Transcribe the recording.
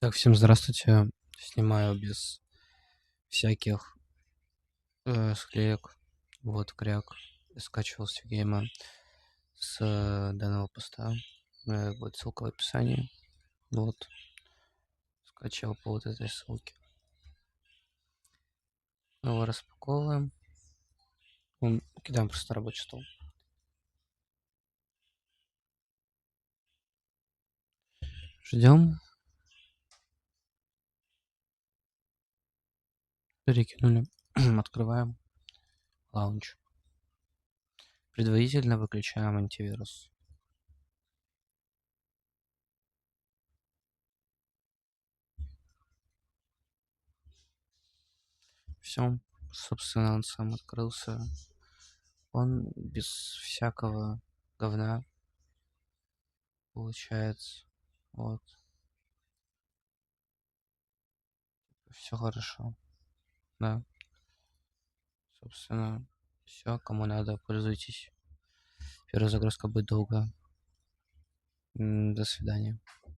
Так, всем здравствуйте. Снимаю без всяких склеек. Вот кряк. Скачивал с гейма с данного поста. Будет ссылка в описании. Вот. Скачал по вот этой ссылке. Его распаковываем. Кидаем просто на рабочий стол. Ждем. Перекинули. Открываем лаунч. Предварительно выключаем антивирус. Все. Собственно, он сам открылся. Он без всякого говна получается. Вот. Все хорошо. Да. Собственно, все. Кому надо, пользуйтесь. Перезагрузка будет долго. До свидания.